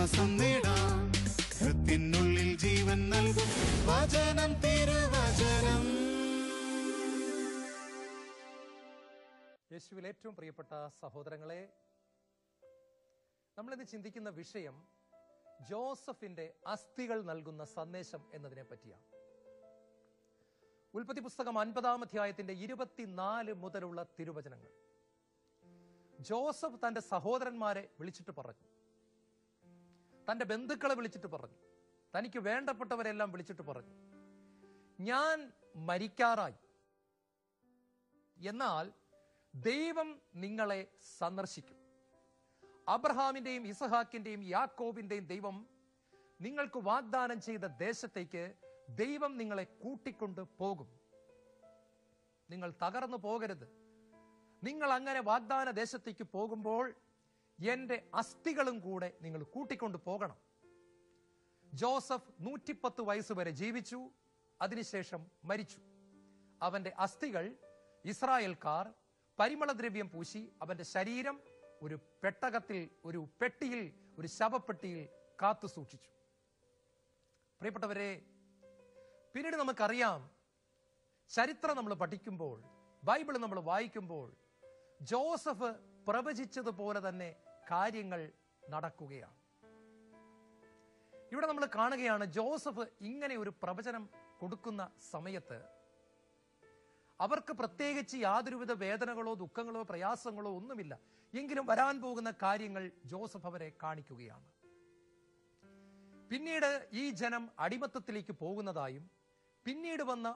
ആശ്വാസം നേടാം. ഹൃത്തിനുള്ളിൽ ജീവൻ നൽകും വചനം, തിരുവചനം. യേശുവിൽ ഏറ്റവും പ്രിയപ്പെട്ട സഹോദരങ്ങളെ, നമ്മളിന്ന് ചിന്തിക്കുന്ന വിഷയം ജോസഫിന്റെ അസ്ഥികൾ നൽകുന്ന സന്ദേശം എന്നതിനെ പറ്റിയാണ്. ഉൽപ്പത്തി പുസ്തകം 50-ാം അധ്യായത്തിന്റെ 24 മുതലുള്ള തിരുവചനങ്ങൾ. ജോസഫ് തന്റെ സഹോദരന്മാരെ വിളിച്ചിട്ട് പറഞ്ഞു, തന്റെ ബന്ധുക്കളെ വിളിച്ചിട്ട് പറഞ്ഞു, തനിക്ക് വേണ്ടപ്പെട്ടവരെല്ലാം വിളിച്ചിട്ട് പറഞ്ഞു, ഞാൻ മരിക്കാറായി, എന്നാൽ ദൈവം നിങ്ങളെ സന്ദർശിക്കും. അബ്രഹാമിന്റെയും ഇസഹാക്കിന്റെയും യാക്കോബിന്റെയും ദൈവം നിങ്ങൾക്ക് വാഗ്ദാനം ചെയ്ത ദേശത്തേക്ക് ദൈവം നിങ്ങളെ കൂട്ടിക്കൊണ്ട് പോകും. നിങ്ങൾ തകർന്നു പോകരുത്. നിങ്ങൾ അങ്ങനെ വാഗ്ദാന ദേശത്തേക്ക് പോകുമ്പോൾ എന്റെ അസ്ഥികളും കൂടെ നിങ്ങൾ കൂട്ടിക്കൊണ്ട് പോകണം. ജോസഫ് 110 വയസ്സ് വരെ ജീവിച്ചു. അതിനുശേഷം മരിച്ചു. അവന്റെ അസ്ഥികൾ ഇസ്രായേൽക്കാർ പരിമളദ്രവ്യം പൂശി അവന്റെ ശരീരം ഒരു പെട്ടകത്തിൽ, ഒരു പെട്ടിയിൽ, ഒരു ശവപ്പെട്ടിയിൽ കാത്തു സൂക്ഷിച്ചു. പ്രിയപ്പെട്ടവരെ, പിന്നീട് നമുക്കറിയാം, ചരിത്രം നമ്മൾ പഠിക്കുമ്പോൾ, ബൈബിൾ നമ്മൾ വായിക്കുമ്പോൾ, ജോസഫ് പ്രവചിച്ചതുപോലെ തന്നെ കാര്യങ്ങൾ നടക്കുകയാണ്. ഇവിടെ നമ്മൾ കാണുകയാണ്, ജോസഫ് ഇങ്ങനെ ഒരു പ്രവചനം കൊടുക്കുന്ന സമയത്ത് അവർക്ക് പ്രത്യേകിച്ച് യാതൊരുവിധ വേദനകളോ ദുഃഖങ്ങളോ പ്രയാസങ്ങളോ ഒന്നുമില്ല. എങ്കിലും വരാൻ പോകുന്ന കാര്യങ്ങൾ ജോസഫ് അവരെ കാണിക്കുകയാണ്. പിന്നീട് ഈ ജനം അടിമത്തത്തിലേക്ക് പോകുന്നതായും പിന്നീട് വന്ന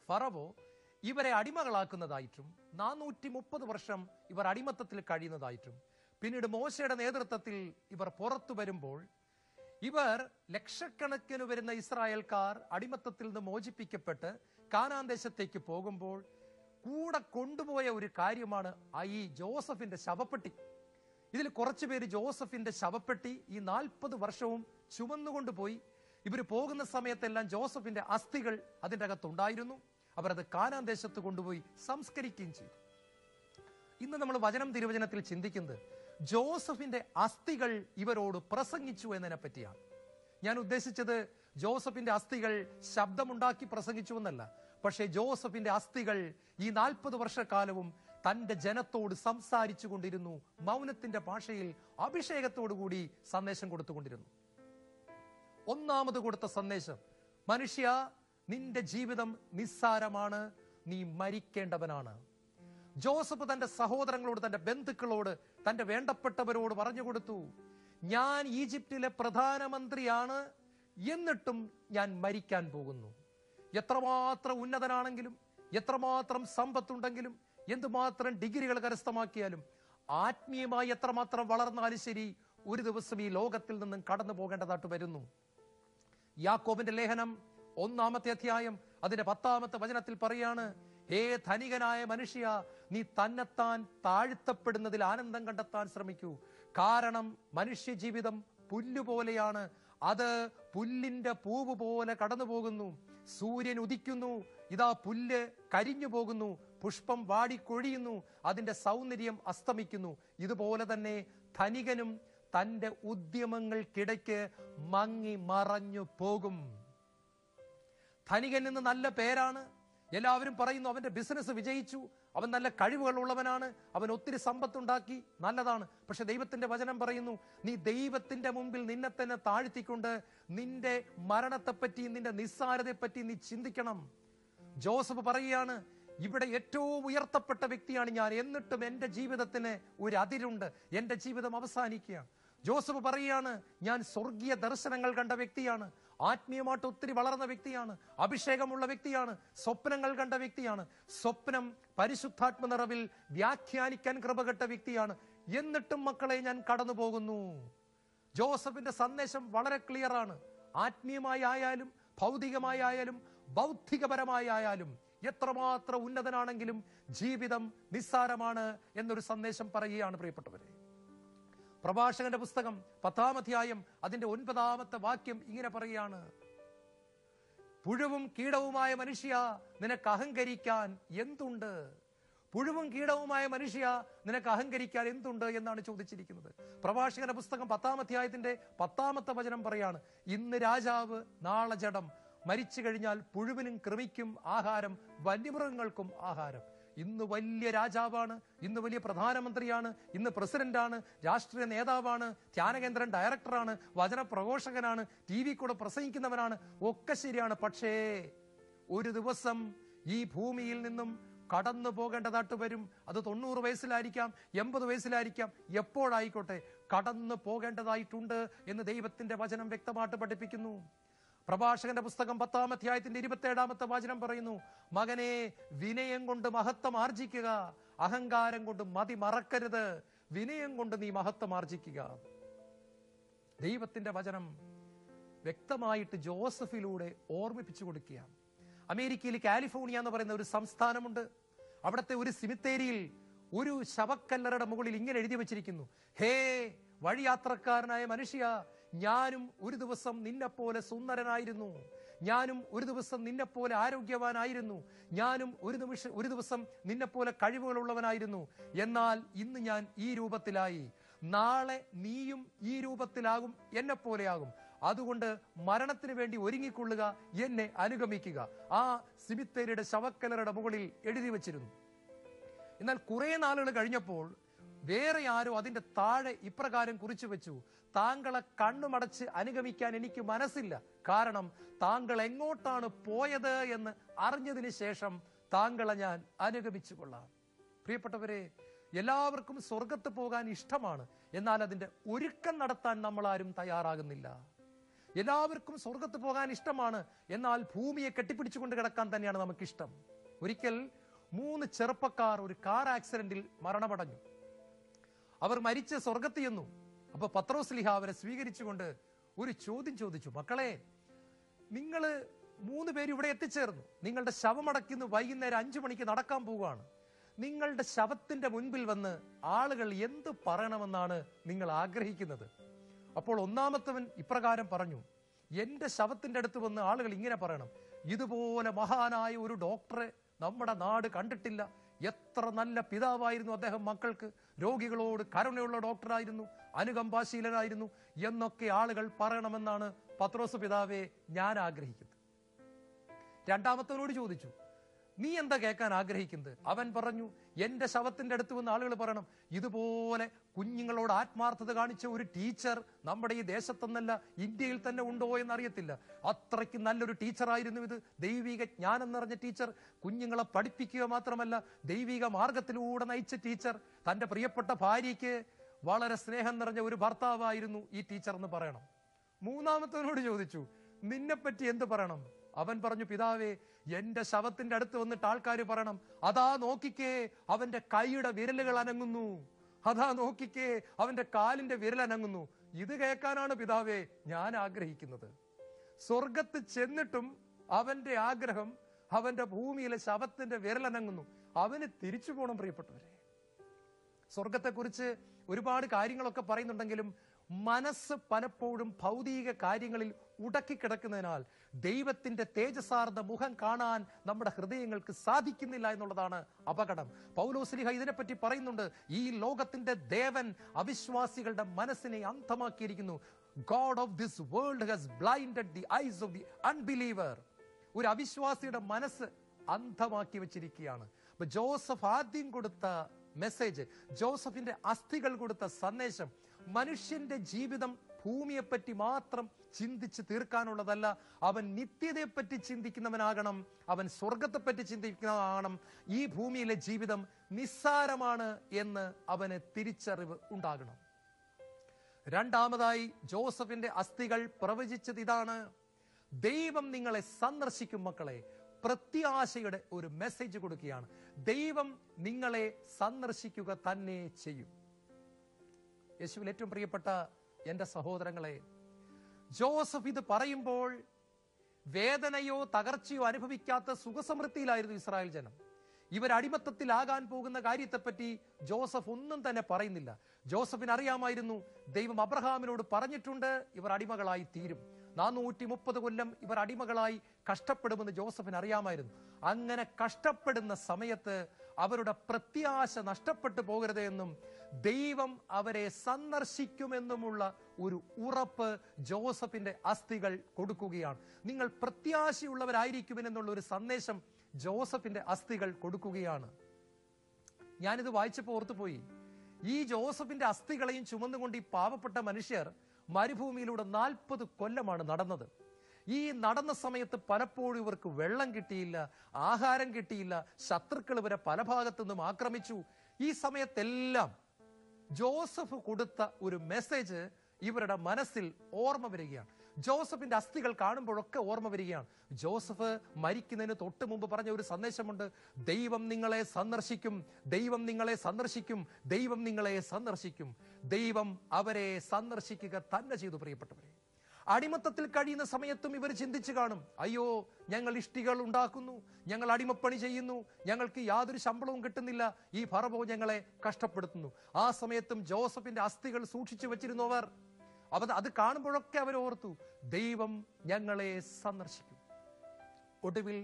ഫറവോ ഇവരെ അടിമകളാക്കുന്നതായിട്ടും 430 വർഷം ഇവർ അടിമത്തത്തിൽ കഴിയുന്നതായിട്ടും പിന്നീട് മോശയുടെ നേതൃത്വത്തിൽ ഇവർ പുറത്തു വരുമ്പോൾ ഇവർ ലക്ഷക്കണക്കിന് വരുന്ന ഇസ്രായേൽക്കാർ അടിമത്തത്തിൽ നിന്ന് മോചിപ്പിക്കപ്പെട്ട് കാനാൻ ദേശത്തേക്ക് പോകുമ്പോൾ കൂടെ കൊണ്ടുപോയ ഒരു കാര്യമാണ് ഈ ജോസഫിന്റെ ശവപ്പെട്ടി. ഇതിൽ കുറച്ചു പേര് ജോസഫിന്റെ ശവപ്പെട്ടി ഈ 40 വർഷവും ചുമന്നുകൊണ്ടുപോയി. ഇവർ പോകുന്ന സമയത്തെല്ലാം ജോസഫിന്റെ അസ്ഥികൾ അതിൻ്റെ അകത്തുണ്ടായിരുന്നു. അവരത് കാനാൻ ദേശത്ത് കൊണ്ടുപോയി സംസ്കരിക്കുകയും ചെയ്തു. ഇന്ന് നമ്മൾ വചനം തിരുവചനത്തിൽ ചിന്തിക്കുന്നത് ജോസഫിന്റെ അസ്ഥികൾ ഇവരോട് പ്രസംഗിച്ചു എന്നതിനെ പറ്റിയാണ്. ഞാൻ ഉദ്ദേശിച്ചത് ജോസഫിന്റെ അസ്ഥികൾ ശബ്ദമുണ്ടാക്കി പ്രസംഗിച്ചു എന്നല്ല. പക്ഷേ ജോസഫിന്റെ അസ്ഥികൾ ഈ 40 വർഷക്കാലവും തന്റെ ജനത്തോട് സംസാരിച്ചു കൊണ്ടിരുന്നു. മൗനത്തിന്റെ ഭാഷയിൽ അഭിഷേകത്തോടു കൂടി സന്ദേശം കൊടുത്തുകൊണ്ടിരുന്നു. ഒന്നാമത് കൊടുത്ത സന്ദേശം, മനുഷ്യ, നിന്റെ ജീവിതം നിസ്സാരമാണ്, നീ മരിക്കേണ്ടവനാണ്. ജോസഫ് തന്റെ സഹോദരങ്ങളോട്, തന്റെ ബന്ധുക്കളോട്, തന്റെ വേണ്ടപ്പെട്ടവരോട് പറഞ്ഞു കൊടുത്തു, ഞാൻ ഈജിപ്തിലെ പ്രധാനമന്ത്രിയാണ്, എന്നിട്ടും ഞാൻ മരിക്കാൻ പോകുന്നു. എത്രമാത്രം ഉന്നതനാണെങ്കിലും, എത്രമാത്രം സമ്പത്തുണ്ടെങ്കിലും, എന്തുമാത്രം ഡിഗ്രികൾ കരസ്ഥമാക്കിയാലും, ആത്മീയമായി എത്രമാത്രം വളർന്നാലും ശരി, ഒരു ദിവസം ഈ ലോകത്തിൽ നിന്നും കടന്നു പോകേണ്ടതായിട്ട് വരുന്നു. യാക്കോബിന്റെ ലേഖനം 1-ാമത്തെ അധ്യായം അതിന്റെ 10-ാമത്തെ വചനത്തിൽ പറയാണ്, ഹേ ധനികനായ മനുഷ്യ, നീ തന്നെത്താൻ താഴ്ത്തപ്പെടുന്നതിൽ ആനന്ദം കണ്ടെത്താൻ ശ്രമിക്കൂ. കാരണം മനുഷ്യ ജീവിതം പുല്ലുപോലെയാണ്, അത് പുല്ലിന്റെ പൂവ് പോലെ കടന്നു പോകുന്നു. സൂര്യൻ ഉദിക്കുന്നു, ഇതാ പുല്ല് കരിഞ്ഞു പോകുന്നു, പുഷ്പം വാടിക്കൊഴിയുന്നു, അതിന്റെ സൗന്ദര്യം അസ്തമിക്കുന്നു. ഇതുപോലെ തന്നെ ധനികനും തന്റെ ഉദ്യമങ്ങൾക്കിടയ്ക്ക് മങ്ങി മറഞ്ഞു പോകും. ധനികൻ എന്ന് നല്ല പേരാണ്. എല്ലാവരും പറയുന്നു അവന്റെ ബിസിനസ് വിജയിച്ചു, അവൻ നല്ല കഴിവുകൾ ഉള്ളവനാണ്, അവൻ ഒത്തിരി സമ്പത്തുണ്ടാക്കി, നല്ലതാണ്. പക്ഷെ ദൈവത്തിന്റെ വചനം പറയുന്നു, നീ ദൈവത്തിന്റെ മുമ്പിൽ നിന്നെ തന്നെ താഴ്ത്തിക്കൊണ്ട് നിന്റെ മരണത്തെപ്പറ്റി, നിന്റെ നിസ്സാരതയെപ്പറ്റി നീ ചിന്തിക്കണം. ജോസഫ് പറയുകയാണ്, ഇവിടെ ഏറ്റവും ഉയർത്തപ്പെട്ട വ്യക്തിയാണ് ഞാൻ, എന്നിട്ടും എന്റെ ജീവിതത്തിന് ഒരു അതിരുണ്ട്, എന്റെ ജീവിതം അവസാനിക്കുകയാണ്. ജോസഫ് പറയുകയാണ്, ഞാൻ സ്വർഗീയ ദർശനങ്ങൾ കണ്ട വ്യക്തിയാണ്, ആത്മീയമായിട്ട് ഒത്തിരി വളർന്ന വ്യക്തിയാണ്, അഭിഷേകമുള്ള വ്യക്തിയാണ്, സ്വപ്നങ്ങൾ കണ്ട വ്യക്തിയാണ്, സ്വപ്നം പരിശുദ്ധാത്മ നിറവിൽ വ്യാഖ്യാനിക്കാൻ കൃപകെട്ട വ്യക്തിയാണ്, എന്നിട്ടും മക്കളെ ഞാൻ കടന്നു പോകുന്നു. ജോസഫിന്റെ സന്ദേശം വളരെ ക്ലിയർ ആണ്. ആത്മീയമായി ആയാലും ഭൗതികമായി ആയാലും ബൗദ്ധികപരമായി ആയാലും എത്രമാത്രം ഉന്നതനാണെങ്കിലും ജീവിതം നിസ്സാരമാണ് എന്നൊരു സന്ദേശം പറയുകയാണ്. പ്രിയപ്പെട്ടവരെ, പ്രഭാഷകന്റെ പുസ്തകം 10-ാം അധ്യായം അതിന്റെ 9-ാമത്തെ വാക്യം ഇങ്ങനെ പറയുകയാണ്, പുഴുവും കീടവുമായ മനുഷ്യ, നിനക്ക് അഹങ്കരിക്കാൻ എന്തുണ്ട്? പുഴുവും കീടവുമായ മനുഷ്യ, നിനക്ക് അഹങ്കരിക്കാൻ എന്തുണ്ട് എന്നാണ് ചോദിച്ചിരിക്കുന്നത്. പ്രഭാഷകന്റെ പുസ്തകം 10-ാം അധ്യായത്തിന്റെ 10-ാമത്തെ വചനം പറയാണ്, ഇന്ന് രാജാവ്, നാളെ ജഡം. മരിച്ചു കഴിഞ്ഞാൽ പുഴുവിനും കൃമിക്കും ആഹാരം, വന്യമൃഗങ്ങൾക്കും ആഹാരം. ഇന്ന് വലിയ രാജാവാണ്, ഇന്ന് വലിയ പ്രധാനമന്ത്രിയാണ്, ഇന്ന് പ്രസിഡന്റാണ്, രാഷ്ട്രീയ നേതാവാണ്, ധ്യാനകേന്ദ്രം ഡയറക്ടറാണ്, വചന പ്രഘോഷകനാണ്, TV കൂടെ പ്രസംഗിക്കുന്നവനാണ്, ഒക്കെ ശരിയാണ്. പക്ഷേ ഒരു ദിവസം ഈ ഭൂമിയിൽ നിന്നും കടന്നു പോകേണ്ടതായിട്ട് വരും. അത് 90 വയസ്സിലായിരിക്കാം, 80 വയസ്സിലായിരിക്കാം, എപ്പോഴായിക്കോട്ടെ കടന്നു പോകേണ്ടതായിട്ടുണ്ട് എന്ന് ദൈവത്തിന്റെ വചനം വ്യക്തമായിട്ട് പഠിപ്പിക്കുന്നു. പ്രഭാഷകന്റെ പുസ്തകം 10-ാം അധ്യായത്തിന്റെ 27-ാമത്തെ വചനം പറയുന്നു, മകനെ, വിനയം കൊണ്ട് മഹത്വം ആർജിക്കുക, അഹങ്കാരം കൊണ്ട് മതി മറക്കരുത്. വിനയം കൊണ്ട് നീ മഹത്വം ആർജിക്കുക. ദൈവത്തിന്റെ വചനം വ്യക്തമായിട്ട് ജോസഫിലൂടെ ഓർമ്മിപ്പിച്ചു കൊടുക്കുകയാണ്. അമേരിക്കയിൽ കാലിഫോർണിയ എന്ന് പറയുന്ന ഒരു സംസ്ഥാനമുണ്ട്. അവിടുത്തെ ഒരു സിമിത്തേരിയിൽ ഒരു ശവക്കല്ലറയുടെ മുകളിൽ ഇങ്ങനെ എഴുതി വെച്ചിരിക്കുന്നു, ഹേ വഴിയാത്രക്കാരനായ മനുഷ്യ, ഞാനും ഒരു ദിവസം നിന്നെപ്പോലെ സുന്ദരനായിരുന്നു, ഞാനും ഒരു ദിവസം നിന്നെപ്പോലെ ആരോഗ്യവാനായിരുന്നു, ഞാനും ഒരു ദിവസം നിന്നെപ്പോലെ കഴിവുകളുള്ളവനായിരുന്നു. എന്നാൽ ഇന്ന് ഞാൻ ഈ രൂപത്തിലായി, നാളെ നീയും ഈ രൂപത്തിലാകും, എന്നെ പോലെയാകും. അതുകൊണ്ട് മരണത്തിന് വേണ്ടി ഒരുങ്ങിക്കൊള്ളുക, എന്നെ അനുഗമിക്കുക. ആ സിമിത്തേരിയുടെ ശവക്കല്ലറയുടെ മുകളിൽ എഴുതി വെച്ചിരുന്നു. എന്നാൽ കുറെ നാളുകൾ കഴിഞ്ഞപ്പോൾ വേറെ ആരോ അതിന്റെ താഴെ ഇപ്രകാരം കുറിച്ചു വെച്ചു, താങ്കളെ കണ്ണുമടച്ച് അനുഗമിക്കാൻ എനിക്ക് മനസ്സില്ല, കാരണം താങ്കൾ എങ്ങോട്ടാണ് പോയത് എന്ന് അറിഞ്ഞതിന് ശേഷം താങ്കളെ ഞാൻ അനുഗമിച്ചു കൊള്ളാം. പ്രിയപ്പെട്ടവരെ, എല്ലാവർക്കും സ്വർഗത്ത് പോകാൻ ഇഷ്ടമാണ്, എന്നാൽ അതിന്റെ ഒരുക്കം നടത്താൻ നമ്മൾ ആരും തയ്യാറാകുന്നില്ല. എല്ലാവർക്കും സ്വർഗത്ത് പോകാൻ ഇഷ്ടമാണ്, എന്നാൽ ഭൂമിയെ കെട്ടിപ്പിടിച്ചുകൊണ്ട് കിടക്കാൻ തന്നെയാണ് നമുക്കിഷ്ടം. ഒരിക്കൽ 3 ചെറുപ്പക്കാർ ഒരു കാർ ആക്സിഡന്റിൽ മരണമടഞ്ഞു. അവർ മരിച്ച് സ്വർഗത്ത് ചെന്നു. അപ്പൊ പത്രോസ്ലീഹ അവരെ സ്വീകരിച്ചുകൊണ്ട് ഒരു ചോദ്യം ചോദിച്ചു, മക്കളെ, നിങ്ങൾ 3 പേര് ഇവിടെ എത്തിച്ചേർന്നു, നിങ്ങളുടെ ശവമടക്കിന്ന് വൈകുന്നേരം 5 മണിക്ക് നടക്കാൻ പോവുകയാണ്. നിങ്ങളുടെ ശവത്തിന്റെ മുൻപിൽ വന്ന് ആളുകൾ എന്ത് പറയണമെന്നാണ് നിങ്ങൾ ആഗ്രഹിക്കുന്നത്? അപ്പോൾ ഒന്നാമത്തവൻ ഇപ്രകാരം പറഞ്ഞു, എന്റെ ശവത്തിന്റെ അടുത്ത് വന്ന് ആളുകൾ ഇങ്ങനെ പറയണം, ഇതുപോലെ മഹാനായ ഒരു ഡോക്ടറെ നമ്മുടെ നാട് കണ്ടിട്ടില്ല, എത്ര നല്ല പിതാവായിരുന്നു അദ്ദേഹം മക്കൾക്ക്, രോഗികളോട് കരുണയുള്ള ഡോക്ടറായിരുന്നു, അനുകമ്പാശീലനായിരുന്നു എന്നൊക്കെ ആളുകൾ പറയണമെന്നാണ് പത്രോസ് പിതാവെ ഞാൻ ആഗ്രഹിക്കുന്നത്. രണ്ടാമത്തവനോട് ചോദിച്ചു, നീ എന്താ കേൾക്കാൻ ആഗ്രഹിക്കുന്നത്? അവൻ പറഞ്ഞു, എന്റെ ശവത്തിന്റെ അടുത്ത് വന്ന് ആളുകൾ പറയണം, ഇതുപോലെ കുഞ്ഞുങ്ങളോട് ആത്മാർത്ഥത കാണിച്ച ഒരു ടീച്ചർ നമ്മുടെ ഈ ദേശത്തൊന്നല്ല ഇന്ത്യയിൽ തന്നെ ഉണ്ടോ എന്നറിയത്തില്ല, അത്രയ്ക്ക് നല്ലൊരു ടീച്ചറായിരുന്നു ഇത്, ദൈവിക ജ്ഞാനം നിറഞ്ഞ ടീച്ചർ, കുഞ്ഞുങ്ങളെ പഠിപ്പിക്കുക മാത്രമല്ല ദൈവിക മാർഗത്തിലൂടെ നയിച്ച ടീച്ചർ, തന്റെ പ്രിയപ്പെട്ട ഭാര്യയ്ക്ക് വളരെ സ്നേഹം നിറഞ്ഞ ഒരു ഭർത്താവായിരുന്നു ഈ ടീച്ചർ എന്ന് പറയണം. മൂന്നാമത്തവനോട് ചോദിച്ചു, നിന്നെപ്പറ്റി എന്ത് പറയണം? അവൻ പറഞ്ഞു, പിതാവേ, എന്റെ ശവത്തിന്റെ അടുത്ത് വന്നിട്ട് ആൾക്കാർ പറയണം, അതാ നോക്കിക്കേ അവന്റെ കൈയുടെ വിരലുകൾ അനങ്ങുന്നു, അതാ നോക്കിക്കേ അവന്റെ കാലിന്റെ വിരൽ അനങ്ങുന്നു. ഇത് കേൾക്കാനാണ് പിതാവേ ഞാൻ ആഗ്രഹിക്കുന്നത്. സ്വർഗത്ത് ചെന്നിട്ടും അവന്റെ ആഗ്രഹം അവന്റെ ഭൂമിയിലെ ശവത്തിന്റെ വിരലനങ്ങുന്നു, അവന് തിരിച്ചു പോകണം. പ്രിയപ്പെട്ടവരെ, സ്വർഗത്തെക്കുറിച്ച് ഒരുപാട് കാര്യങ്ങളൊക്കെ പറയുന്നുണ്ടെങ്കിലും മനസ്സ് പലപ്പോഴും ഭൗതിക കാര്യങ്ങളിൽ ഉടക്കിക്കിടക്കുന്നതിനാൽ ദൈവത്തിന്റെ തേജസാർന്ന മുഖം കാണാൻ നമ്മുടെ ഹൃദയങ്ങൾക്ക് സാധിക്കുന്നില്ല എന്നുള്ളതാണ് അപകടം. പൗലോസ്ലീഹ ഇതിനെപ്പറ്റി പറയുന്നുണ്ട്, ഈ ലോകത്തിന്റെ ദേവൻ അവിശ്വാസികളുടെ മനസ്സിനെ അന്ധമാക്കിയിരിക്കുന്നു. God of this world has blinded the eyes of the unbeliever. ഒരു അവിശ്വാസിയുടെ മനസ്സ് അന്ധമാക്കി വെച്ചിരിക്കുകയാണ്. അപ്പൊ ജോസഫ് ആദ്യം കൊടുത്ത മെസ്സേജ്, ജോസഫിന്റെ അസ്ഥികൾ കൊടുത്ത സന്ദേശം, മനുഷ്യന്റെ ജീവിതം ഭൂമിയെപ്പറ്റി മാത്രം ചിന്തിച്ച് തീർക്കാനുള്ളതല്ല, അവൻ നിത്യതയെപ്പറ്റി ചിന്തിക്കുന്നവനാകണം, അവൻ സ്വർഗത്തെപ്പറ്റി ചിന്തിക്കുന്നതാകണം. ഈ ഭൂമിയിലെ ജീവിതം നിസ്സാരമാണ് എന്ന് അവന് തിരിച്ചറിവ് ഉണ്ടാകണം. രണ്ടാമതായി ജോസഫിന്റെ അസ്ഥികൾ പ്രവചിച്ചത് ഇതാണ്, ദൈവം നിങ്ങളെ സന്ദർശിക്കും മക്കളെ. പ്രത്യാശയുടെ ഒരു മെസ്സേജ് കൊടുക്കുകയാണ്, ദൈവം നിങ്ങളെ സന്ദർശിക്കുക തന്നെ ചെയ്യും. യേശുവിൽ ഏറ്റവും പ്രിയപ്പെട്ട എന്റെ സഹോദരങ്ങളെ, ജോസഫ് ഇത് പറയുമ്പോൾ വേദനയോ തകർച്ചയോ അനുഭവിക്കാത്ത സുഖസമൃദ്ധിയിലായിരുന്നു ഇസ്രായേൽ ജനം. ഇവർ അടിമത്തത്തിലാകാൻ പോകുന്ന കാര്യത്തെപ്പറ്റി ജോസഫ് ഒന്നും തന്നെ പറയുന്നില്ല. ജോസഫിന് അറിയാമായിരുന്നു, ദൈവം അബ്രഹാമിനോട് പറഞ്ഞിട്ടുണ്ട് ഇവർ അടിമകളായി തീരും, 430 കൊല്ലം ഇവർ അടിമകളായി കഷ്ടപ്പെടുമെന്ന് ജോസഫിന് അറിയാമായിരുന്നു. അങ്ങനെ കഷ്ടപ്പെടുന്ന സമയത്ത് അവരുടെ പ്രത്യാശ നഷ്ടപ്പെട്ടു പോകരുത് എന്നും ദൈവം അവരെ സന്ദർശിക്കുമെന്നുമുള്ള ഒരു ഉറപ്പ് ജോസഫിന്റെ അസ്ഥികൾ കൊടുക്കുകയാണ്. നിങ്ങൾ പ്രത്യാശയുള്ളവരായിരിക്കുമെന്നുള്ള ഒരു സന്ദേശം ജോസഫിന്റെ അസ്ഥികൾ കൊടുക്കുകയാണ്. ഞാനിത് വായിച്ചപ്പോൾ ഓർത്തുപോയി, ഈ ജോസഫിന്റെ അസ്ഥികളെയും ചുമന്നുകൊണ്ട് ഈ പാവപ്പെട്ട മനുഷ്യർ മരുഭൂമിയിലൂടെ 40 കൊല്ലമാണ് നടന്നത്. ഈ നടന്ന സമയത്ത് പലപ്പോഴും ഇവർക്ക് വെള്ളം കിട്ടിയില്ല, ആഹാരം കിട്ടിയില്ല, ശത്രുക്കൾ ഇവരെ പല ഭാഗത്തു നിന്നും ആക്രമിച്ചു. ഈ സമയത്തെല്ലാം ജോസഫ് കൊടുത്ത ഒരു മെസ്സേജ് ഇവരുടെ മനസ്സിൽ ഓർമ്മ വരികയാണ്. ജോസഫിന്റെ അസ്ഥികൾ കാണുമ്പോഴൊക്കെ ഓർമ്മ വരികയാണ്. ജോസഫ് മരിക്കുന്നതിന് തൊട്ട് മുമ്പ് പറഞ്ഞ ഒരു സന്ദേശമുണ്ട്: ദൈവം നിങ്ങളെ സന്ദർശിക്കും, ദൈവം നിങ്ങളെ സന്ദർശിക്കും, ദൈവം നിങ്ങളെ സന്ദർശിക്കും. ദൈവം അവരെ സന്ദർശിക്കുക തന്നെ ചെയ്തു. പ്രിയപ്പെട്ടവരെ, അടിമത്തത്തിൽ കഴിയുന്ന സമയത്തും ഇവർ ചിന്തിച്ചു കാണും, അയ്യോ ഞങ്ങൾ ഇഷ്ടികൾ ഉണ്ടാക്കുന്നു, ഞങ്ങൾ അടിമപ്പണി ചെയ്യുന്നു, ഞങ്ങൾക്ക് യാതൊരു ശമ്പളവും കിട്ടുന്നില്ല, ഈ ഫറവോ ഞങ്ങളെ കഷ്ടപ്പെടുത്തുന്നു. ആ സമയത്തും ജോസഫിന്റെ അസ്ഥികൾ സൂക്ഷിച്ചു വെച്ചിരുന്നവർ അത് കാണുമ്പോഴൊക്കെ അവർ ഓർത്തു, ദൈവം ഞങ്ങളെ സന്ദർശിക്കും. ഒടുവിൽ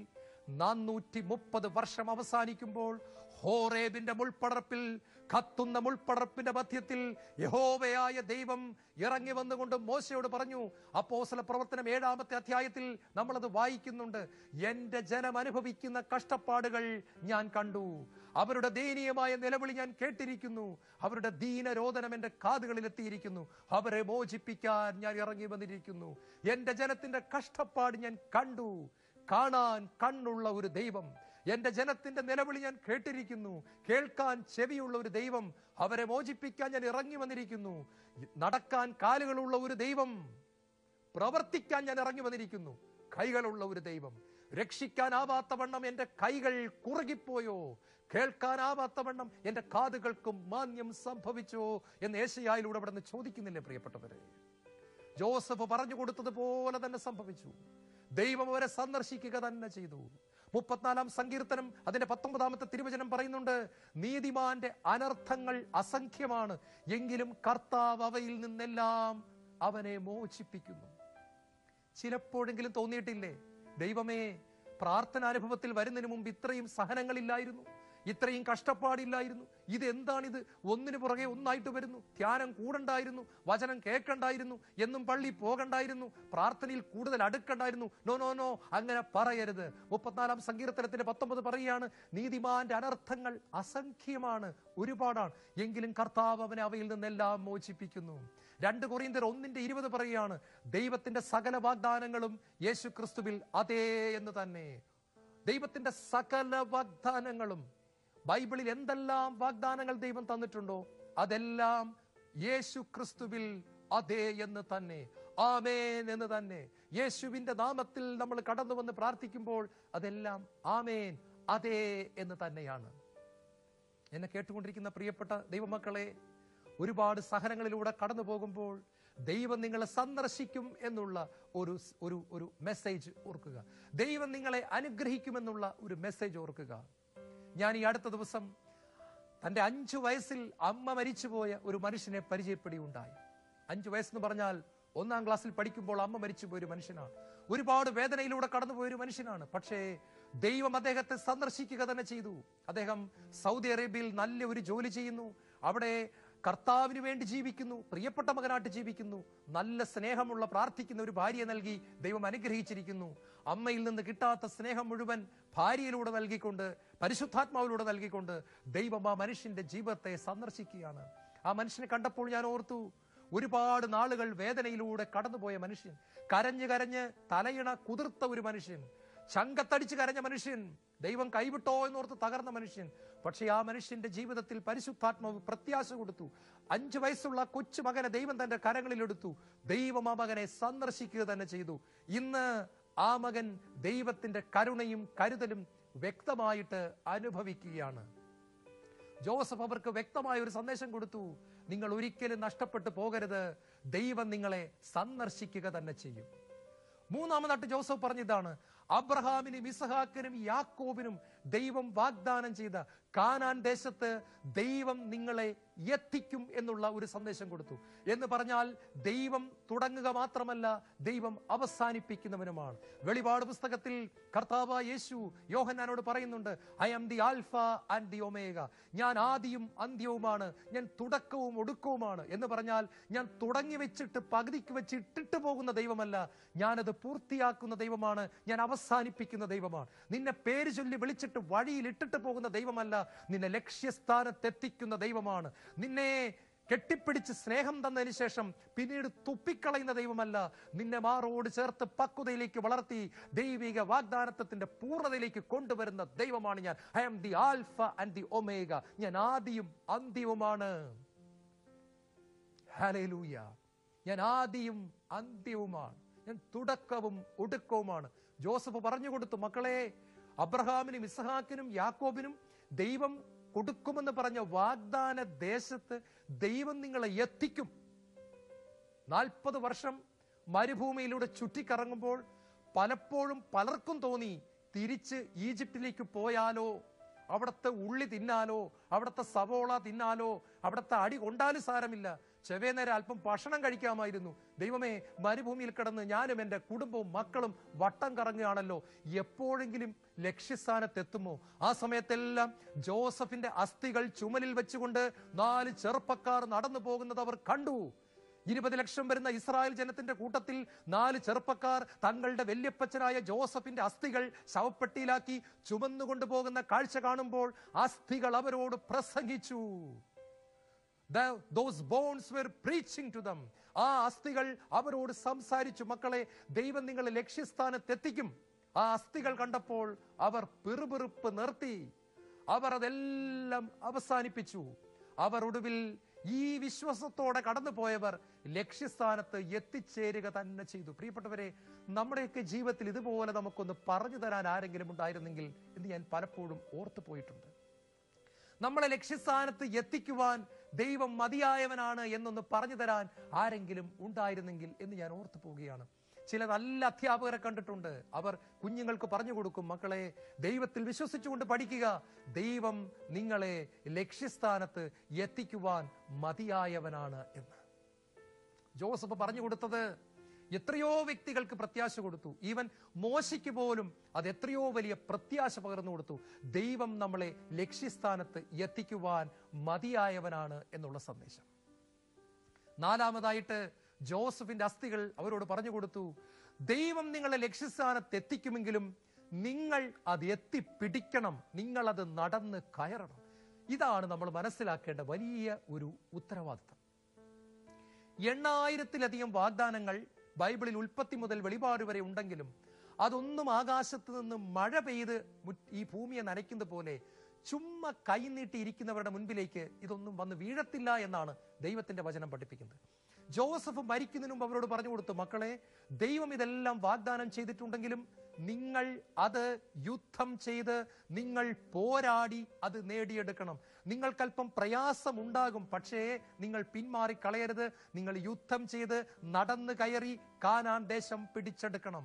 430 വർഷം അവസാനിക്കുമ്പോൾ ഹോറേബിന്റെ മുൾപ്പടർപ്പിൽ, കത്തുന്ന മുൾപ്പടർപ്പിന്റെ മധ്യത്തിൽ യഹോവയായ ദൈവം ഇറങ്ങി വന്നുകൊണ്ട് മോശയോട് പറഞ്ഞു. അപ്പോസ്തല പ്രവർത്തനം 7-ാമത്തെ അധ്യായത്തിൽ നമ്മളത് വായിക്കുന്നുണ്ട്. എന്റെ ജനം അനുഭവിക്കുന്ന കഷ്ടപ്പാടുകൾ ഞാൻ കണ്ടു, അവരുടെ ദയനീയമായ നിലവിളി ഞാൻ കേട്ടിരിക്കുന്നു, അവരുടെ ദീനരോദനം എന്റെ കാതുകളിൽ എത്തിയിരിക്കുന്നു, അവരെ മോചിപ്പിക്കാൻ ഞാൻ ഇറങ്ങി വന്നിരിക്കുന്നു. എന്റെ ജനത്തിന്റെ കഷ്ടപ്പാട് ഞാൻ കണ്ടു. കാണാൻ കണ്ണുള്ള ഒരു ദൈവം, എന്റെ ജനത്തിന്റെ നിലവിളി ഞാൻ കേട്ടിരിക്കുന്നു, കേൾക്കാൻ ചെവിയുള്ള ഒരു ദൈവം, അവരെ മോചിപ്പിക്കാൻ ഞാൻ ഇറങ്ങി വന്നിരിക്കുന്നു. നടക്കാൻ കാലുകളുള്ള ഒരു ദൈവം, പ്രവർത്തിക്കാൻ ഞാൻ ഇറങ്ങി വന്നിരിക്കുന്നു. കൈകളുള്ള ഒരു ദൈവം, രക്ഷിക്കാനാവാത്ത വണ്ണം എന്റെ കൈകൾ കുറുകിപ്പോയോ, കേൾക്കാനാവാത്ത വണ്ണം എന്റെ കാതുകൾക്കും മാന്യം സംഭവിച്ചോ എന്ന് യേശയ്യായിലൂടെ അവിടെ നിന്ന് ചോദിക്കുന്നില്ലേ പ്രിയപ്പെട്ടവരെ? ജോസഫ് പറഞ്ഞു കൊടുത്തതുപോലെ തന്നെ സംഭവിച്ചു. ദൈവം അവരെ സന്ദർശിക്കുക തന്നെ ചെയ്തു. 34-ാം സങ്കീർത്തനം അതിന്റെ 19-ാമത്തെ തിരുവചനം പറയുന്നുണ്ട്, നീതിമാന്റെ അനർത്ഥങ്ങൾ അസംഖ്യമാണ്, എങ്കിലും കർത്താവ് അവയിൽ നിന്നെല്ലാം അവനെ മോചിപ്പിക്കുന്നു. ചിലപ്പോഴെങ്കിലും തോന്നിയിട്ടില്ലേ, ദൈവമേ, പ്രാർത്ഥനാനുഭവത്തിൽ വരുന്നതിന് മുമ്പ് ഇത്രയും സഹനങ്ങളില്ലായിരുന്നു, ഇത്രയും കഷ്ടപ്പാടില്ലായിരുന്നു, ഇതെന്താണിത്? ഒന്നിനു പുറകെ ഒന്നായിട്ട് വരുന്നു. ധ്യാനം കൂടണ്ടായിരുന്നു, വചനം കേൾക്കണ്ടായിരുന്നു, എന്നും പള്ളി പോകണ്ടായിരുന്നു, പ്രാർത്ഥനയിൽ കൂടുതൽ അടുക്കണ്ടായിരുന്നു. നോ നോ നോ, അങ്ങനെ പറയരുത്. 34-ാം സങ്കീർത്തനത്തിന്റെ 19 പറയുകയാണ്, നീതിമാന്റെ അനർത്ഥങ്ങൾ അസംഖ്യമാണ്, ഒരുപാടാണ്, എങ്കിലും കർത്താവ് അവനെ അവയിൽ നിന്നെല്ലാം മോചിപ്പിക്കുന്നു. 2 കൊരിന്ത്യർ 1:20 പറയുകയാണ്, ദൈവത്തിന്റെ സകല വാഗ്ദാനങ്ങളും യേശു ക്രിസ്തുവിൽ അതേ എന്ന് തന്നെ. ദൈവത്തിന്റെ സകല വാഗ്ദാനങ്ങളും, ബൈബിളിൽ എന്തെല്ലാം വാഗ്ദാനങ്ങൾ ദൈവം തന്നിട്ടുണ്ടോ അതെല്ലാം യേശു ക്രിസ്തുവിൽ അതേ എന്ന് തന്നെ, ആമേൻ എന്ന് തന്നെ. യേശുവിന്റെ നാമത്തിൽ നമ്മൾ കടന്നു വന്ന് പ്രാർത്ഥിക്കുമ്പോൾ അതെല്ലാം ആമേൻ, അതേ എന്ന് തന്നെയാണ്. എന്നെ കേട്ടുകൊണ്ടിരിക്കുന്ന പ്രിയപ്പെട്ട ദൈവമക്കളെ, ഒരുപാട് സഹനങ്ങളിലൂടെ കടന്നു പോകുമ്പോൾ ദൈവം നിങ്ങളെ സന്ദർശിക്കും എന്നുള്ള ഒരു മെസ്സേജ് ഓർക്കുക. ദൈവം നിങ്ങളെ അനുഗ്രഹിക്കുമെന്നുള്ള ഒരു മെസ്സേജ് ഓർക്കുക. ഞാൻ ഈ അടുത്ത ദിവസം തൻ്റെ 5 വയസ്സിൽ അമ്മ മരിച്ചുപോയ ഒരു മനുഷ്യനെ പരിചയപ്പെടുകയുണ്ടായി. 5 വയസ്സെന്ന് പറഞ്ഞാൽ 1-ാം ക്ലാസ്സിൽ പഠിക്കുമ്പോൾ അമ്മ മരിച്ചുപോയ ഒരു മനുഷ്യനാണ്. ഒരുപാട് വേദനയിലൂടെ കടന്നുപോയ ഒരു മനുഷ്യനാണ്. പക്ഷേ ദൈവം അദ്ദേഹത്തെ സന്ദർശിക്കുക തന്നെ ചെയ്തു. അദ്ദേഹം സൗദി അറേബ്യയിൽ നല്ല ഒരു ജോലി ചെയ്യുന്നു, അവിടെ കർത്താവിന് വേണ്ടി ജീവിക്കുന്നു, പ്രിയപ്പെട്ട മകനായിട്ട് ജീവിക്കുന്നു, നല്ല സ്നേഹമുള്ള പ്രാർത്ഥിക്കുന്ന ഒരു ഭാര്യയെ നൽകി ദൈവം അനുഗ്രഹിച്ചിരിക്കുന്നു. അമ്മയിൽ നിന്ന് കിട്ടാത്ത സ്നേഹം മുഴുവൻ ഭാര്യയിലൂടെ നൽകിക്കൊണ്ട്, പരിശുദ്ധാത്മാവിലൂടെ നൽകിക്കൊണ്ട് ദൈവം ആ മനുഷ്യന്റെ ജീവിതത്തെ സന്ദർശിക്കുകയാണ്. ആ മനുഷ്യനെ കണ്ടപ്പോൾ ഞാൻ ഓർത്തു, ഒരുപാട് നാളുകൾ വേദനയിലൂടെ കടന്നുപോയ മനുഷ്യൻ, കരഞ്ഞ് കരഞ്ഞ് തലയിണ കുതിർത്ത ഒരു മനുഷ്യൻ, ചങ്കത്തടിച്ച് കരഞ്ഞ മനുഷ്യൻ, ദൈവം കൈവിട്ടോ എന്നോർത്ത് തകർന്ന മനുഷ്യൻ. പക്ഷെ ആ മനുഷ്യന്റെ ജീവിതത്തിൽ പരിശുദ്ധാത്മാവ് പ്രത്യാശ കൊടുത്തു. 5 വയസ്സുള്ള കൊച്ചു മകനെ ദൈവം തന്റെ കരങ്ങളിലെടുത്തു. ദൈവം ആ മകനെ സന്ദർശിക്കുക തന്നെ ചെയ്തു. ഇന്ന് ആ മകൻ ദൈവത്തിന്റെ കരുണയും കരുതലും വ്യക്തമായിട്ട് അനുഭവിക്കുകയാണ്. ജോസഫ് അവർക്ക് വ്യക്തമായ ഒരു സന്ദേശം കൊടുത്തു, നിങ്ങൾ ഒരിക്കലും നഷ്ടപ്പെട്ടു പോകരുത്, ദൈവം നിങ്ങളെ സന്ദർശിക്കുക തന്നെ ചെയ്യും. 3-ാമതായിട്ട് ജോസഫ് പറഞ്ഞതാണ്, അബ്രഹാമിനും ഇസഹാക്കിനും യാക്കോബിനും ദൈവം വാഗ്ദാനം ചെയ്ത കാനാൻ ദേശത്ത് ദൈവം നിങ്ങളെ എത്തിക്കും എന്നുള്ള ഒരു സന്ദേശം കൊടുത്തു. എന്ന് പറഞ്ഞാൽ ദൈവം തുടങ്ങുക മാത്രമല്ല, ദൈവം അവസാനിപ്പിക്കുന്നവനുമാണ്. വെളിപാട് പുസ്തകത്തിൽ കർത്താവായ യേശു യോഹന്നാനോട് പറയുന്നുണ്ട്, I am the alpha and the omega, ഞാൻ ആദിയും അന്ത്യവുമാണ്, ഞാൻ തുടക്കവും ഒടുക്കവുമാണ്. എന്ന് പറഞ്ഞാൽ ഞാൻ തുടങ്ങി വെച്ചിട്ട് പകുതിക്ക് വെച്ച് ഇട്ടിട്ട് പോകുന്ന ദൈവമല്ല, ഞാനത് പൂർത്തിയാക്കുന്ന ദൈവമാണ്, ഞാൻ അവസാനിപ്പിക്കുന്ന ദൈവമാണ്. നിന്നെ പേര് ചൊല്ലി വിളിച്ചിട്ട് വഴിയിൽ ഇട്ടിട്ട് പോകുന്ന ദൈവമല്ല, നിന്നെ ലക്ഷ്യസ്ഥാനത്തെത്തിക്കുന്ന ദൈവമാണ്. നിന്നെ കെട്ടിപ്പിടിച്ച് സ്നേഹം തന്നതിന് ശേഷം പിന്നീട് തുപ്പിക്കളയുന്ന ദൈവമല്ല, നിന്നെ മാറോട് ചേർത്ത് പക്വതയിലേക്ക് വളർത്തി ദൈവിക വാഗ്ദാനത്തിന്റെ പൂർണ്ണതയിലേക്ക് കൊണ്ടുവരുന്ന ദൈവമാണ് ഞാൻ. I am the alpha and the omega, ഞാൻ ആദിയും അന്ത്യവുമാണ്. ഹല്ലേലൂയ. ഞാൻ ആദിയും അന്ത്യവുമാണ്, ഞാൻ തുടക്കവും ഒടുക്കവുമാണ്. ജോസഫ് പറഞ്ഞു കൊടുത്തു, മക്കളെ, അബ്രഹാമിനും ഇസ്ഹാക്കിനും യാക്കോബിനും ദൈവം കൊടുക്കുമെന്ന് പറഞ്ഞ വാഗ്ദാന ദേശത്ത് ദൈവം നിങ്ങളെ എത്തിക്കും. 40 വർഷം മരുഭൂമിയിലൂടെ ചുറ്റിക്കറങ്ങുമ്പോൾ പലപ്പോഴും പലർക്കും തോന്നി തിരിച്ച് ഈജിപ്തിലേക്ക് പോയാലോ, അവിടുത്തെ ഉള്ളി തിന്നാലോ, അവിടുത്തെ സവോള തിന്നാലോ, അവിടുത്തെ അടി കൊണ്ടാലും സാരമില്ല, ചെവേ നേരം അല്പം ഭക്ഷണം കഴിക്കാമായിരുന്നു. ദൈവമേ, മരുഭൂമിയിൽ കിടന്ന് ഞാനും എൻ്റെ കുടുംബവും മക്കളും വട്ടം കറങ്ങുകയാണല്ലോ, എപ്പോഴെങ്കിലും ലക്ഷ്യസ്ഥാനത്തെത്തുമോ? ആ സമയത്തെല്ലാം ജോസഫിന്റെ അസ്ഥികൾ ചുമലിൽ വെച്ചുകൊണ്ട് 4 ചെറുപ്പക്കാർ നടന്നു പോകുന്നത് അവർ കണ്ടു. 20 ലക്ഷം വരുന്ന ഇസ്രായേൽ ജനത്തിന്റെ കൂട്ടത്തിൽ 4 ചെറുപ്പക്കാർ തങ്ങളുടെ വല്യപ്പച്ചനായ ജോസഫിന്റെ അസ്ഥികൾ ശവപ്പെട്ടിയിലാക്കി ചുമന്നുകൊണ്ടുപോകുന്ന കാഴ്ച കാണുമ്പോൾ അസ്ഥികൾ അവരോട് പ്രസംഗിച്ചു. Those bones were preaching to them. ആ അസ്ഥികൾ അവരോട് സംസാരിച്ചു, മക്കളെ, ദൈവം നിങ്ങളെ ലക്ഷ്യസ്ഥാനത്തെത്തിക്കും. ആ അസ്ഥികൾ കണ്ടപ്പോൾ അവർ പിറുപിറുപ്പ് നിർത്തി, അവർ അതെല്ലാം അവസാനിപ്പിച്ചു. അവർ ഒടുവിൽ ഈ വിശ്വാസത്തോടെ കടന്നു പോയവർ ലക്ഷ്യസ്ഥാനത്ത് എത്തിച്ചേരുക തന്നെ ചെയ്തു. പ്രിയപ്പെട്ടവരെ, നമ്മുടെയൊക്കെ ജീവിതത്തിൽ ഇതുപോലെ നമുക്കൊന്ന് പറഞ്ഞു തരാൻ ആരെങ്കിലും ഉണ്ടായിരുന്നെങ്കിൽ എന്ന് ഞാൻ പലപ്പോഴും ഓർത്തു പോയിട്ടുണ്ട്. നമ്മളെ ലക്ഷ്യസ്ഥാനത്ത് എത്തിക്കുവാൻ ദൈവം മതിയായവനാണ് എന്നൊന്ന് പറഞ്ഞു തരാൻ ആരെങ്കിലും ഉണ്ടായിരുന്നെങ്കിൽ എന്ന് ഞാൻ ഓർത്തു പോവുകയാണ്. ചില നല്ല അധ്യാപകരെ കണ്ടിട്ടുണ്ട്. അവർ കുഞ്ഞുങ്ങൾക്ക് പറഞ്ഞു കൊടുക്കും, മക്കളെ, ദൈവത്തിൽ വിശ്വസിച്ചുകൊണ്ട് പഠിക്കുക, ദൈവം നിങ്ങളെ ലക്ഷ്യസ്ഥാനത്ത് എത്തിക്കുവാൻ മതിയായവനാണ് എന്ന്. ജോസഫ് പറഞ്ഞു കൊടുത്തത് എത്രയോ വ്യക്തികൾക്ക് പ്രത്യാശ കൊടുത്തു. ഈവൻ മോശയ്ക്ക് പോലും അത് എത്രയോ വലിയ പ്രത്യാശ പകർന്നു കൊടുത്തു. ദൈവം നമ്മളെ ലക്ഷ്യസ്ഥാനത്ത് എത്തിക്കുവാൻ മതിയായവനാണ് എന്നുള്ള സന്ദേശം. 4-മതായിട്ട് ജോസഫിന്റെ അസ്ഥികൾ അവരോട് പറഞ്ഞു കൊടുത്തു, ദൈവം നിങ്ങളെ ലക്ഷ്യസ്ഥാനത്ത് എത്തിക്കുമെങ്കിലും നിങ്ങൾ അത് എത്തിപ്പിടിക്കണം, നിങ്ങൾ അത് നടന്ന് കയറണം. ഇതാണ് നമ്മൾ മനസ്സിലാക്കേണ്ട വലിയ ഒരു ഉത്തരവാദിത്തം. 8000-ലധികം വാഗ്ദാനങ്ങൾ ബൈബിളിൽ ഉൽപ്പത്തി മുതൽ വെളിപാട് വരെ ഉണ്ടെങ്കിലും അതൊന്നും ആകാശത്ത് നിന്ന് മഴ പെയ്ത് ഈ ഭൂമിയെ നനയ്ക്കുന്ന പോലെ ചുമ്മാ കൈനീട്ടിയിരിക്കുന്നവരുടെ മുൻപിലേക്ക് ഇതൊന്നും വന്ന് വീഴത്തില്ല എന്നാണ് ദൈവത്തിന്റെ വചനം പഠിപ്പിക്കുന്നത്. ജോസഫ് മരിക്കുന്നതിന് മുമ്പ് അവരോട് പറഞ്ഞു കൊടുത്തു, മക്കളെ, ദൈവം ഇതെല്ലാം വാഗ്ദാനം ചെയ്തിട്ടുണ്ടെങ്കിലും നിങ്ങൾ അത് യുദ്ധം ചെയ്ത് നിങ്ങൾ പോരാടി അത് നേടിയെടുക്കണം. നിങ്ങൾക്കല്പം പ്രയാസമുണ്ടാകും, പക്ഷേ നിങ്ങൾ പിന്മാറിക്കളയരുത്. നിങ്ങൾ യുദ്ധം ചെയ്ത് നടന്നു കയറി കാനാൻ ദേശം പിടിച്ചെടുക്കണം.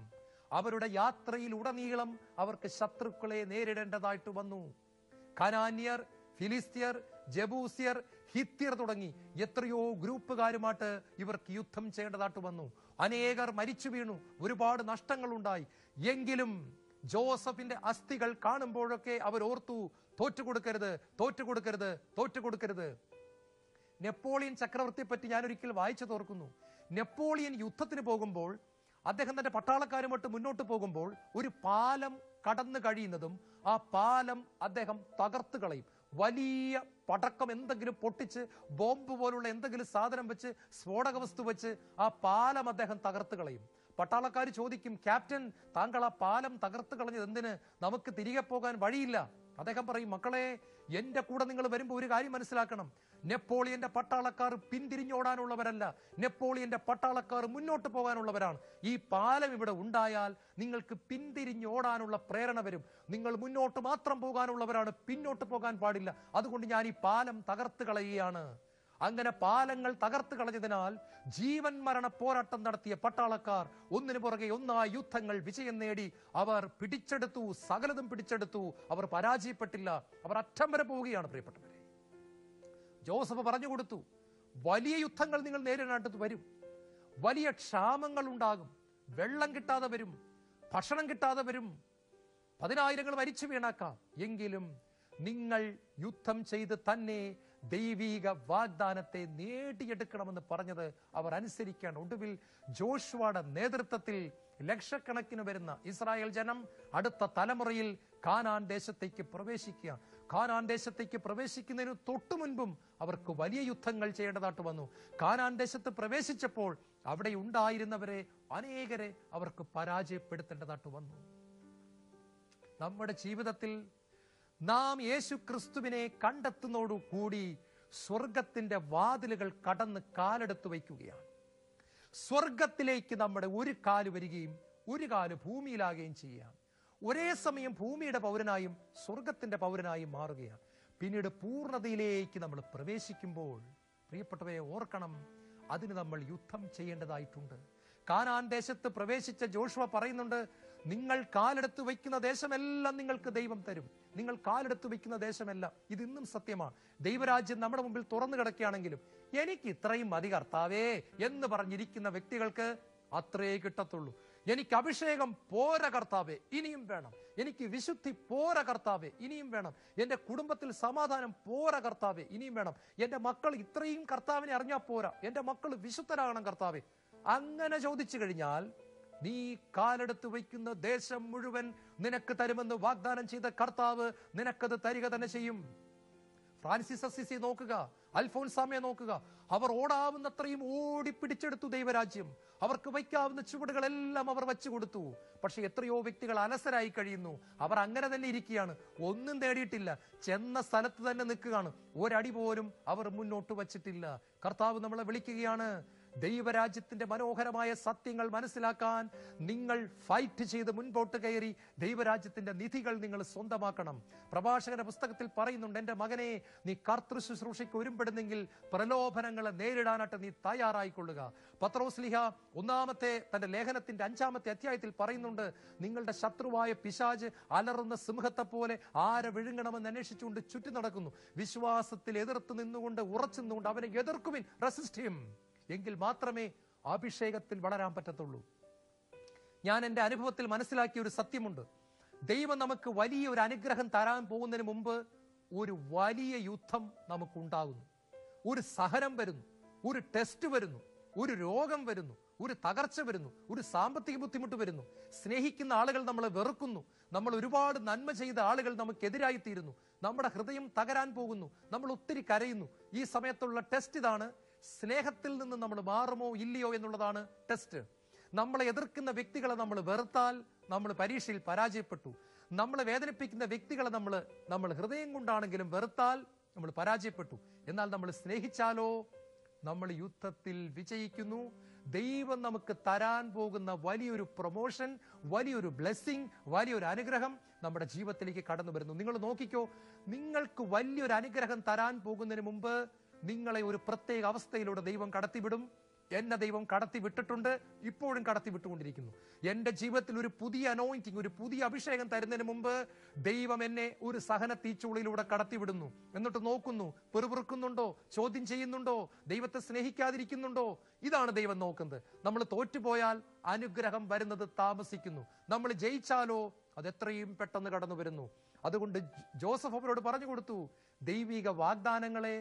അവരുടെ യാത്രയിൽ ഉടനീളം അവർക്ക് ശത്രുക്കളെ നേരിടേണ്ടതായിട്ട് വന്നു. കനാന്യർ, ഫിലിസ്ത്യർ, ജബൂസ്യർ, ഹിത്യർ തുടങ്ങി എത്രയോ ഗ്രൂപ്പുകാരുമായിട്ട് ഇവർക്ക് യുദ്ധം ചെയ്യേണ്ടതായിട്ട് വന്നു. അനേകർ മരിച്ചു വീണു, ഒരുപാട് നഷ്ടങ്ങൾ ഉണ്ടായി. എങ്കിലും ജോസഫിന്റെ അസ്ഥികൾ കാണുമ്പോഴൊക്കെ അവർ ഓർത്തു, തോറ്റുകൊടുക്കരുത്, തോറ്റുകൊടുക്കരുത്, തോറ്റുകൊടുക്കരുത്. നെപ്പോളിയൻ ചക്രവർത്തിയെ പറ്റി ഞാനൊരിക്കൽ വായിച്ചു തോർക്കുന്നു. നെപ്പോളിയൻ യുദ്ധത്തിന് പോകുമ്പോൾ അദ്ദേഹം തന്റെ പട്ടാളക്കാരുമായിട്ട് മുന്നോട്ട് പോകുമ്പോൾ ഒരു പാലം കടന്നു കഴിയുന്നതും ആ പാലം അദ്ദേഹം തകർത്ത് കളയും. വലിയ പടക്കം എന്തെങ്കിലും പൊട്ടിച്ച്, ബോംബ് പോലുള്ള എന്തെങ്കിലും സാധനം വെച്ച്, സ്ഫോടക വസ്തു വെച്ച് ആ പാലം അദ്ദേഹം തകർത്ത് കളയും. പട്ടാളക്കാർ ചോദിക്കും, ക്യാപ്റ്റൻ, താങ്കൾ ആ പാലം തകർത്ത് കളഞ്ഞത് എന്തിന്? നമുക്ക് തിരികെ പോകാൻ വഴിയില്ല. അദ്ദേഹം പറയും, മക്കളെ, എന്റെ കൂടെ നിങ്ങൾ വരുമ്പോൾ ഒരു കാര്യം മനസ്സിലാക്കണം, നെപ്പോളിയന്റെ പട്ടാളക്കാർ പിന്തിരിഞ്ഞോടാനുള്ളവരല്ല, നെപ്പോളിയന്റെ പട്ടാളക്കാർ മുന്നോട്ട് പോകാനുള്ളവരാണ്. ഈ പാലം ഇവിടെ ഉണ്ടായാൽ നിങ്ങൾക്ക് പിന്തിരിഞ്ഞോടാനുള്ള പ്രേരണ വരും. നിങ്ങൾ മുന്നോട്ട് മാത്രം പോകാനുള്ളവരാണ്, പിന്നോട്ട് പോകാൻ പാടില്ല. അതുകൊണ്ട് ഞാൻ ഈ പാലം തകർത്ത് കളയുകയാണ്. അങ്ങനെ പാലങ്ങൾ തകർത്ത് കളഞ്ഞതിനാൽ ജീവൻ മരണ പോരാട്ടം നടത്തിയ പട്ടാളക്കാർ ഒന്നിനു പുറകെ ഒന്നായി യുദ്ധങ്ങൾ വിജയം നേടി. അവർ പിടിച്ചെടുത്തു, സകലതും പിടിച്ചെടുത്തു. അവർ പരാജയപ്പെട്ടില്ല. അവർ അറ്റം വരെ പോവുകയാണ്. പ്രിയപ്പെട്ടവരെ, ജോസഫ് പറഞ്ഞു കൊടുത്തു, വലിയ യുദ്ധങ്ങൾ നിങ്ങൾ നേരിടേണ്ടത് വരും. വലിയ ക്ഷാമങ്ങൾ ഉണ്ടാകും. വെള്ളം കിട്ടാതെ വരും, ഭക്ഷണം കിട്ടാതെ വരും, 10,000 മരിച്ചു വീണാക്കാം. എങ്കിലും നിങ്ങൾ യുദ്ധം ചെയ്ത് തന്നെ ദൈവിക വാഗ്ദാനത്തെ നേടിയെടുക്കണമെന്ന് പറഞ്ഞത് അവർ അനുസരിക്കുകയാണ്. ഒടുവിൽ ജോഷുവയുടെ നേതൃത്വത്തിൽ ലക്ഷക്കണക്കിന് വരുന്ന ഇസ്രായേൽ ജനം അടുത്ത തലമുറയിൽ കാനാൻ ദേശത്തേക്ക് പ്രവേശിക്കുക. കാനാൻ ദേശത്തേക്ക് പ്രവേശിക്കുന്നതിന് തൊട്ടു മുൻപും അവർക്ക് വലിയ യുദ്ധങ്ങൾ ചെയ്യേണ്ടതായിട്ട് വന്നു. കാനാൻ ദേശത്ത് പ്രവേശിച്ചപ്പോൾ അവിടെ ഉണ്ടായിരുന്നവരെ അനേകരെ അവർക്ക് പരാജയപ്പെടുത്തേണ്ടതായിട്ട് വന്നു. നമ്മുടെ ജീവിതത്തിൽ നാം യേശു ക്രിസ്തുവിനെ കണ്ടെത്തുന്നതോടു കൂടി സ്വർഗത്തിന്റെ വാതിലുകൾ കടന്ന് കാലെടുത്ത് വയ്ക്കുകയാണ്. സ്വർഗത്തിലേക്ക് നമ്മുടെ ഒരു കാല് വരികയും ഒരു കാല് ഭൂമിയിലാകുകയും ചെയ്യുകയാണ്. ഒരേ സമയം ഭൂമിയുടെ പൗരനായും സ്വർഗത്തിന്റെ പൗരനായും മാറുകയാണ്. പിന്നീട് പൂർണ്ണതയിലേക്ക് നമ്മൾ പ്രവേശിക്കുമ്പോൾ പ്രിയപ്പെട്ടവരെ ഓർക്കണം, അതിന് നമ്മൾ യുദ്ധം ചെയ്യേണ്ടതായിട്ടുണ്ട്. കാനാൻ ദേശത്ത് പ്രവേശിച്ച ജോഷുവ പറയുന്നുണ്ട്, നിങ്ങൾ കാലെടുത്ത് വയ്ക്കുന്ന ദേശമെല്ലാം നിങ്ങൾക്ക് ദൈവം തരും. നിങ്ങൾ കാലെടുത്ത് വയ്ക്കുന്ന ദേശമെല്ലാം. ഇത് ഇന്നും സത്യമാണ്. ദൈവരാജ്യം നമ്മുടെ മുമ്പിൽ തുറന്നു കിടക്കുകയാണെങ്കിലും എനിക്ക് ഇത്രയും മതി കർത്താവേ എന്ന് പറഞ്ഞിരിക്കുന്ന വ്യക്തികൾക്ക് അത്രേ കിട്ടത്തുള്ളൂ. എനിക്ക് അഭിഷേകം പോര കർത്താവേ, ഇനിയും വേണം. എനിക്ക് വിശുദ്ധി പോര കർത്താവേ, ഇനിയും വേണം. എൻ്റെ കുടുംബത്തിൽ സമാധാനം പോര കർത്താവേ, ഇനിയും വേണം. എൻ്റെ മക്കൾ ഇത്രയും കർത്താവിനെ അറിഞ്ഞാൽ പോരാ, എൻ്റെ മക്കൾ വിശുദ്ധരാകണം കർത്താവേ. അങ്ങനെ ചോദിച്ചു കഴിഞ്ഞാൽ നീ കാലെടുത്ത് വയ്ക്കുന്ന ദേശം മുഴുവൻ നിനക്ക് തരുമെന്ന് വാഗ്ദാനം ചെയ്ത കർത്താവ് നിനക്കത് തരിക തന്നെ ചെയ്യും. ഫ്രാൻസിസ് അസിസി നോക്കുക, അൽഫോൻസാമയെ നോക്കുക. അവർ ഓടാവുന്നത്രയും ഓടിപ്പിടിച്ചെടുത്തു ദൈവരാജ്യം. അവർക്ക് വയ്ക്കാവുന്ന ചുവടുകളെല്ലാം അവർ വെച്ചു കൊടുത്തു. പക്ഷെ എത്രയോ വ്യക്തികൾ അലസരായി കഴിയുന്നു. അവർ അങ്ങനെ തന്നെ ഇരിക്കുകയാണ്, ഒന്നും നേടിയിട്ടില്ല, ചെന്ന സ്ഥലത്ത് തന്നെ നിൽക്കുകയാണ്. ഒരടി പോലും അവർ മുന്നോട്ട് വച്ചിട്ടില്ല. കർത്താവ് നമ്മളെ വിളിക്കുകയാണ്, ദൈവരാജ്യത്തിന്റെ മനോഹരമായ സത്യങ്ങൾ മനസ്സിലാക്കാൻ നിങ്ങൾ ഫൈറ്റ് ചെയ്ത് മുൻപോട്ട് കയറി ദൈവരാജ്യത്തിന്റെ നിധികൾ നിങ്ങൾ സ്വന്തമാക്കണം. പ്രഭാഷകന്റെ പുസ്തകത്തിൽ പറയുന്നുണ്ട്, എൻ്റെ മകനെ, നീ കർത്തൃ ശുശ്രൂഷയ്ക്ക് ഒരുമ്പെടുന്നെങ്കിൽ പ്രലോഭനങ്ങളെ നേരിടാനായിട്ട് നീ തയ്യാറായിക്കൊള്ളുക. പത്രോസ്ലിഹ തന്റെ ലേഖനത്തിന്റെ 5-ാമത്തെ അധ്യായത്തിൽ പറയുന്നുണ്ട്, നിങ്ങളുടെ ശത്രുവായ പിശാച് അലറുന്ന സിംഹത്തെ പോലെ ആരെ വിഴുങ്ങണമെന്ന് അന്വേഷിച്ചുകൊണ്ട് ചുറ്റി നടക്കുന്നു. വിശ്വാസത്തിൽ എതിർത്ത് നിന്നുകൊണ്ട് ഉറച്ചു നിന്നുകൊണ്ട് അവനെ എതിർക്കുവിൻ, റെസിസ്റ്റ് ഹിം. എങ്കിൽ മാത്രമേ അഭിഷേകത്തിൽ വളരാൻ പറ്റത്തുള്ളൂ. ഞാൻ എൻ്റെ അനുഭവത്തിൽ മനസ്സിലാക്കിയ ഒരു സത്യമുണ്ട്. ദൈവം നമുക്ക് വലിയൊരു അനുഗ്രഹം തരാൻ പോകുന്നതിന് മുമ്പ് ഒരു വലിയ യുദ്ധം നമുക്കുണ്ടാകുന്നു. ഒരു സഹനം വരുന്നു, ഒരു ടെസ്റ്റ് വരുന്നു, ഒരു രോഗം വരുന്നു, ഒരു തകർച്ച വരുന്നു, ഒരു സാമ്പത്തിക ബുദ്ധിമുട്ട് വരുന്നു. സ്നേഹിക്കുന്ന ആളുകൾ നമ്മളെ വെറുക്കുന്നു. നമ്മൾ ഒരുപാട് നന്മ ചെയ്ത ആളുകൾ നമുക്കെതിരായി തീരുന്നു. നമ്മുടെ ഹൃദയം തകരാൻ പോകുന്നു. നമ്മൾ ഒത്തിരി കരയുന്നു. ഈ സമയത്തുള്ള ടെസ്റ്റ് ഇതാണ്. സ്നേഹത്തിൽ നിന്ന് നമ്മൾ മാറുമോ ഇല്ലയോ എന്നുള്ളതാണ് ടെസ്റ്റ്. നമ്മളെ എതിർക്കുന്ന വ്യക്തികളെ നമ്മൾ വെറുത്താൽ നമ്മൾ പരീക്ഷയിൽ പരാജയപ്പെട്ടു. നമ്മളെ വേദനിപ്പിക്കുന്ന വ്യക്തികളെ നമ്മൾ ഹൃദയം കൊണ്ടാണെങ്കിലും വെറുത്താൽ നമ്മൾ പരാജയപ്പെട്ടു. എന്നാൽ നമ്മൾ സ്നേഹിച്ചാലോ നമ്മൾ യുദ്ധത്തിൽ വിജയിക്കുന്നു. ദൈവം നമുക്ക് തരാൻ പോകുന്ന വലിയൊരു പ്രൊമോഷൻ, വലിയൊരു ബ്ലെസ്സിങ്, വലിയൊരു അനുഗ്രഹം നമ്മുടെ ജീവിതത്തിലേക്ക് കടന്നു വരുന്നു. നിങ്ങൾ നോക്കിക്കോ, നിങ്ങൾക്ക് വലിയൊരു അനുഗ്രഹം തരാൻ പോകുന്നതിന് മുമ്പ് നിങ്ങളെ ഒരു പ്രത്യേക അവസ്ഥയിലൂടെ ദൈവം കടത്തിവിടും. എന്നെ ദൈവം കടത്തി വിട്ടിട്ടുണ്ട്, ഇപ്പോഴും കടത്തി വിട്ടുകൊണ്ടിരിക്കുന്നു. എൻ്റെ ജീവിതത്തിൽ ഒരു പുതിയ അനോയിന്റിങ്, ഒരു പുതിയ അഭിഷേകം തരുന്നതിന് മുമ്പ് ദൈവം എന്നെ ഒരു സഹന തീച്ചൂളയിലൂടെ കടത്തിവിടുന്നു. എന്നിട്ട് നോക്കുന്നു, പെറുപിറുക്കുന്നുണ്ടോ, ചോദ്യം ചെയ്യുന്നുണ്ടോ, ദൈവത്തെ സ്നേഹിക്കാതിരിക്കുന്നുണ്ടോ. ഇതാണ് ദൈവം നോക്കുന്നത്. നമ്മൾ തോറ്റുപോയാൽ അനുഗ്രഹം വരുന്നത് താമസിക്കുന്നു. നമ്മൾ ജയിച്ചാലോ അത് എത്രയും പെട്ടെന്ന് കടന്നു വരുന്നു. അതുകൊണ്ട് ജോസഫ് അവരോട് പറഞ്ഞു കൊടുത്തു, ദൈവിക വാഗ്ദാനങ്ങളെ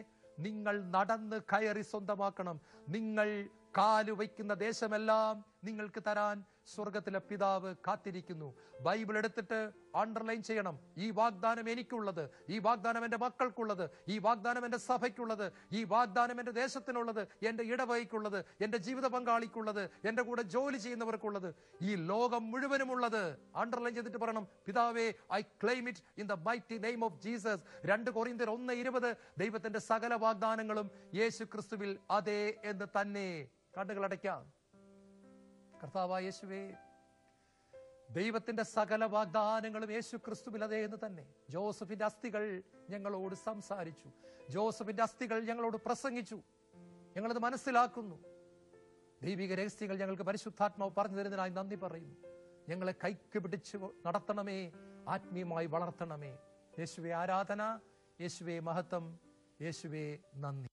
നിങ്ങൾ നടന്ന് കയറി സ്വന്തമാക്കണം. നിങ്ങൾ കാലുവയ്ക്കുന്ന ദേശമെല്ലാം നിങ്ങൾക്ക് തരാൻ സ്വർഗത്തിലെ പിതാവ് കാത്തിരിക്കുന്നു. ബൈബിൾ എടുത്തിട്ട് അണ്ടർലൈൻ ചെയ്യണം. ഈ വാഗ്ദാനം എനിക്കുള്ളത്, ഈ വാഗ്ദാനം എൻ്റെ മക്കൾക്കുള്ളത്, ഈ വാഗ്ദാനം എൻ്റെ സഭയ്ക്കുള്ളത്, ഈ വാഗ്ദാനം എൻ്റെ ദേശത്തിനുള്ളത്, എൻ്റെ ഇടവകയ്ക്കുള്ളത്, എൻ്റെ ജീവിത പങ്കാളിക്കുള്ളത്, എൻ്റെ കൂടെ ജോലി ചെയ്യുന്നവർക്കുള്ളത്, ഈ ലോകം മുഴുവനുമുള്ളത്. അണ്ടർലൈൻ ചെയ്തിട്ട് പറയണം, പിതാവേ, I claim it in the mighty name of Jesus. 2 കൊരിന്ത്യർ 1:20. ദൈവത്തിന്റെ സകല വാഗ്ദാനങ്ങളും യേശു ക്രിസ്തുവിൽ അതേ എന്ന് തന്നെ. കണ്ണുകൾ അടയ്ക്കാം. കർത്താവായ യേശുവേ, ദൈവത്തിന്റെ സകല വാഗ്ദാനങ്ങളും യേശു ക്രിസ്തുവിൽ അതേ എന്ന് തന്നെ. ജോസഫിന്റെ അസ്ഥികൾ ഞങ്ങളോട് സംസാരിച്ചു, ജോസഫിന്റെ അസ്ഥികൾ ഞങ്ങളോട് പ്രസംഗിച്ചു. ഞങ്ങളത് മനസ്സിലാക്കുന്നു. ദൈവിക രഹസ്യങ്ങൾ ഞങ്ങൾക്ക് പരിശുദ്ധാത്മാവ് പറഞ്ഞു തരുന്നതിനായി നന്ദി പറയുന്നു. ഞങ്ങളെ കൈക്ക് പിടിച്ച് നടത്തണമേ, ആത്മീയമായി വളർത്തണമേ. യേശുവേ ആരാധന, യേശുവേ മഹത്വം, യേശുവേ നന്ദി.